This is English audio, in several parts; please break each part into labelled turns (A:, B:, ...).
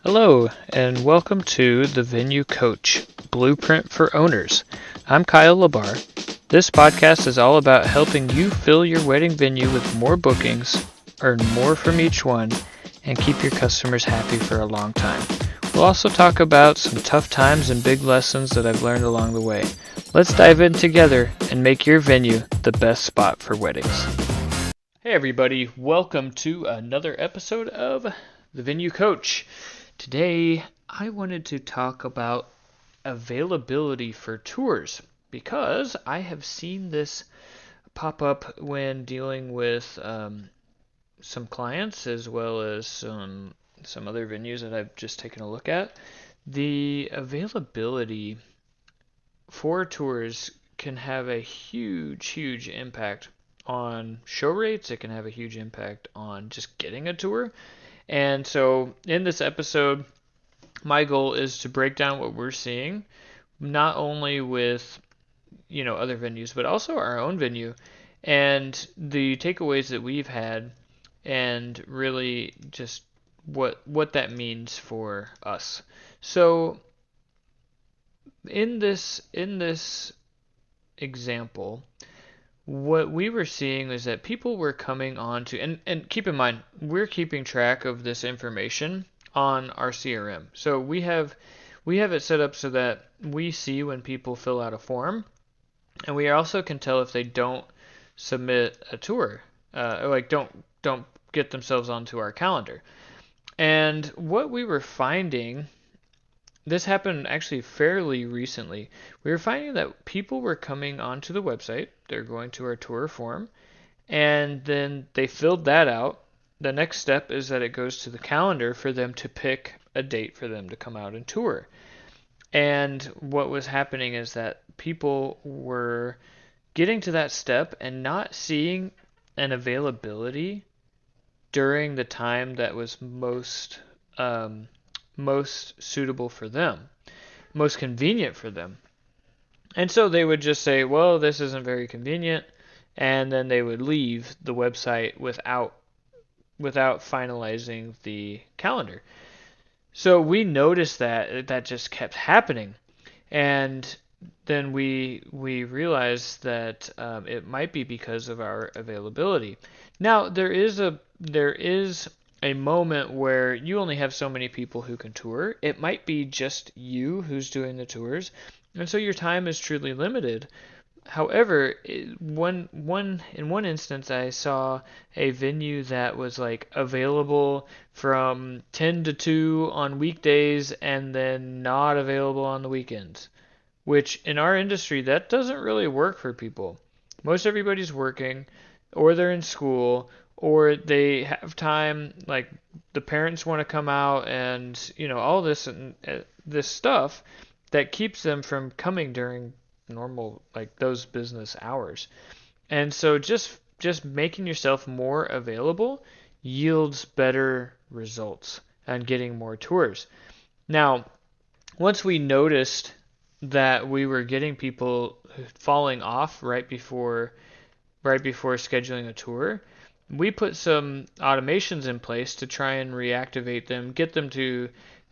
A: Hello, and welcome to the Venue Coach Blueprint for Owners. I'm Kyle Labar. This podcast is all about helping you fill your wedding venue with more bookings, earn more from each one, and keep your customers happy for a long time. We'll also talk about some tough times and big lessons that I've learned along the way. Let's dive in together and make your venue the best spot for weddings. Hey everybody, welcome to another episode of the Venue Coach. Today, I wanted to talk about availability for tours because I have seen this pop up when dealing with some clients as well as some other venues that I've just taken a look at. The availability for tours can have a huge impact on show rates. It can have a huge impact on just getting a tour. And so in this episode, my goal is to break down what we're seeing, not only with other venues, but also our own venue, and the takeaways that we've had, and really just what that means for us. So in this example, what we were seeing is that people were coming on to, and keep in mind, we're keeping track of this information on our CRM. So we have it set up so that we see when people fill out a form, and we also can tell if they don't submit a tour, don't get themselves onto our calendar. And what we were finding, this happened actually fairly recently. We were finding that people were coming onto the website, they're going to our tour form, and then they filled that out. The next step is that it goes to the calendar for them to pick a date for them to come out and tour. And what was happening is that people were getting to that step and not seeing an availability during the time that was most suitable for them, most convenient for them. And so they would just say, well, this isn't very convenient, and then they would leave the website without finalizing the calendar. So we noticed that just kept happening, and then we realized that it might be because of our availability. Now there is a moment where you only have so many people who can tour. It might be just you who's doing the tours, and so your time is truly limited. However, in one instance, I saw a venue that was like available from 10 to 2 on weekdays and then not available on the weekends, which in our industry, that doesn't really work for people. Most everybody's working, or they're in school, or they have time, like the parents want to come out, and all this and this stuff that keeps them from coming during normal, like those business hours. And so just making yourself more available yields better results and getting more tours. Now, once we noticed that we were getting people falling off right before scheduling a tour, we put some automations in place to try and reactivate them, get them to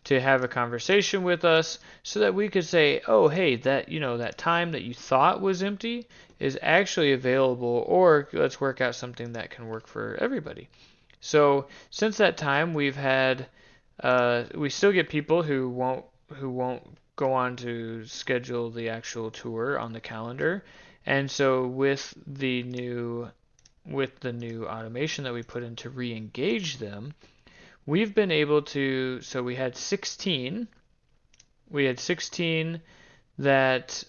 A: have a conversation with us so that we could say, oh, hey, that time that you thought was empty is actually available, or let's work out something that can work for everybody. So since that time, we've had we still get people who won't go on to schedule the actual tour on the calendar, and so with the new automation that we put in to re-engage them, we've been able to. So we had 16 that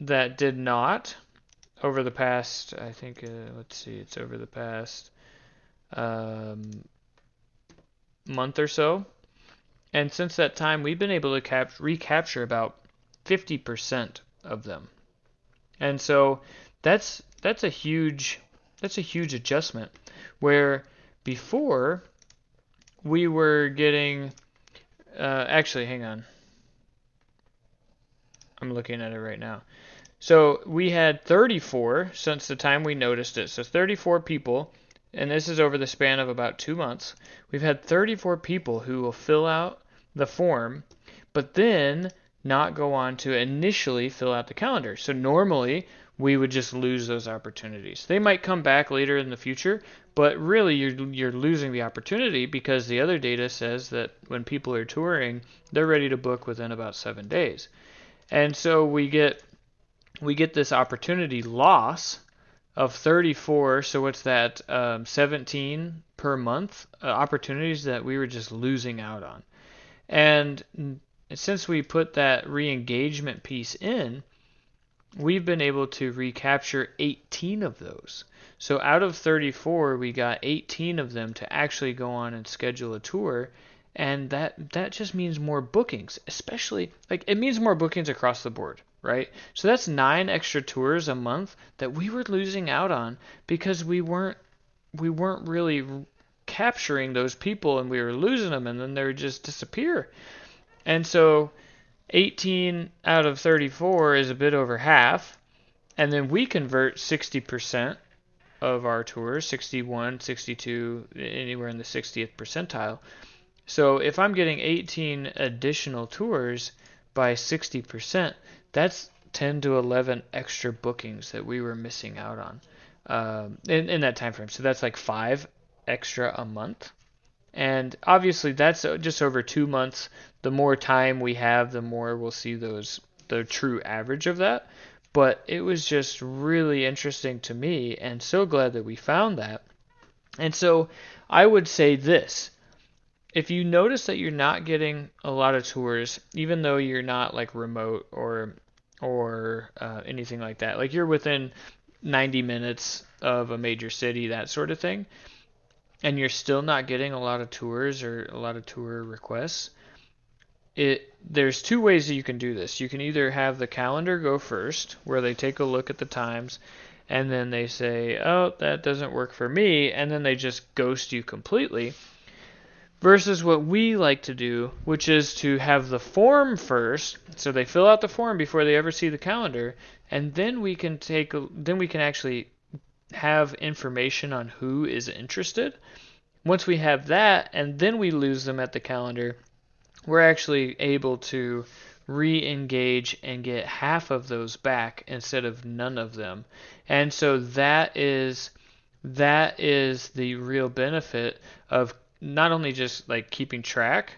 A: did not over the past, I think, let's see, it's over the past month or so. And since that time, we've been able to recapture about 50% of them. And so that's a huge adjustment, where before we were getting actually, hang on, I'm looking at it right now. So we had 34 since the time we noticed it. So 34 people, and this is over the span of about 2 months. We've had 34 people who will fill out the form, but then not go on to initially fill out the calendar. So normally we would just lose those opportunities. They might come back later in the future, but really you're losing the opportunity because the other data says that when people are touring, they're ready to book within about 7 days. And so we get this opportunity loss of 34. So what's that? 17 per month opportunities that we were just losing out on. And since we put that re-engagement piece in, we've been able to recapture 18 of those. So out of 34, we got 18 of them to actually go on and schedule a tour. And that just means more bookings, especially like it means more bookings across the board, right? So that's 9 extra tours a month that we were losing out on because we weren't really capturing those people and we were losing them and then they would just disappear. And so 18 out of 34 is a bit over half. And then we convert 60% of our tours, 61, 62, anywhere in the 60th percentile. So if I'm getting 18 additional tours by 60%, that's 10 to 11 extra bookings that we were missing out on in that time frame. So that's like 5 extra a month. And obviously that's just over 2 months. The more time we have, the more we'll see the true average of that. But it was just really interesting to me and so glad that we found that. And so I would say this. If you notice that you're not getting a lot of tours, even though you're not like remote or anything like that, like you're within 90 minutes of a major city, that sort of thing, and you're still not getting a lot of tours or a lot of tour requests, there's 2 ways that you can do this. You can either have the calendar go first, where they take a look at the times, and then they say, oh, that doesn't work for me, and then they just ghost you completely. Versus what we like to do, which is to have the form first, so they fill out the form before they ever see the calendar, and then we can actually have information on who is interested. Once we have that, and then we lose them at the calendar, we're actually able to re-engage and get half of those back instead of none of them. And so that is the real benefit of not only just like keeping track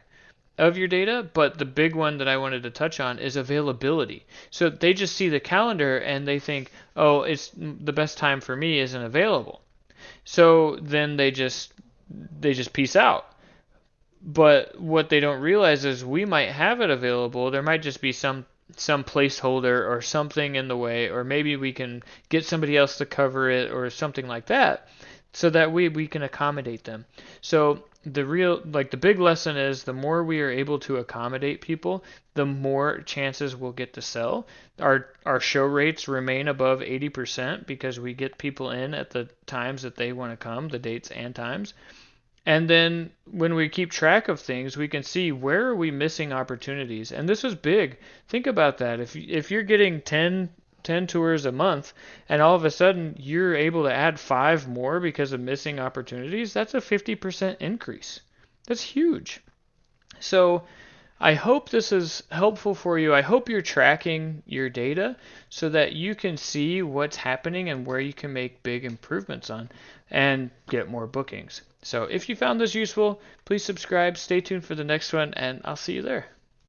A: of your data, but the big one that I wanted to touch on is availability. So they just see the calendar and they think, oh, it's the best time for me isn't available. So then they just peace out. But what they don't realize is we might have it available. There might just be some placeholder or something in the way, or maybe we can get somebody else to cover it or something like that, so that we can accommodate them. So the big lesson is the more we are able to accommodate people, the more chances we'll get to sell. Our show rates remain above 80% because we get people in at the times that they want to come, the dates and times. And then when we keep track of things, we can see where are we missing opportunities. And this was big. Think about that. If you're getting 10 tours a month and all of a sudden you're able to add 5 more because of missing opportunities, that's a 50% increase. That's huge. So I hope this is helpful for you. I hope you're tracking your data so that you can see what's happening and where you can make big improvements on and get more bookings. So if you found this useful, please subscribe, stay tuned for the next one, and I'll see you there.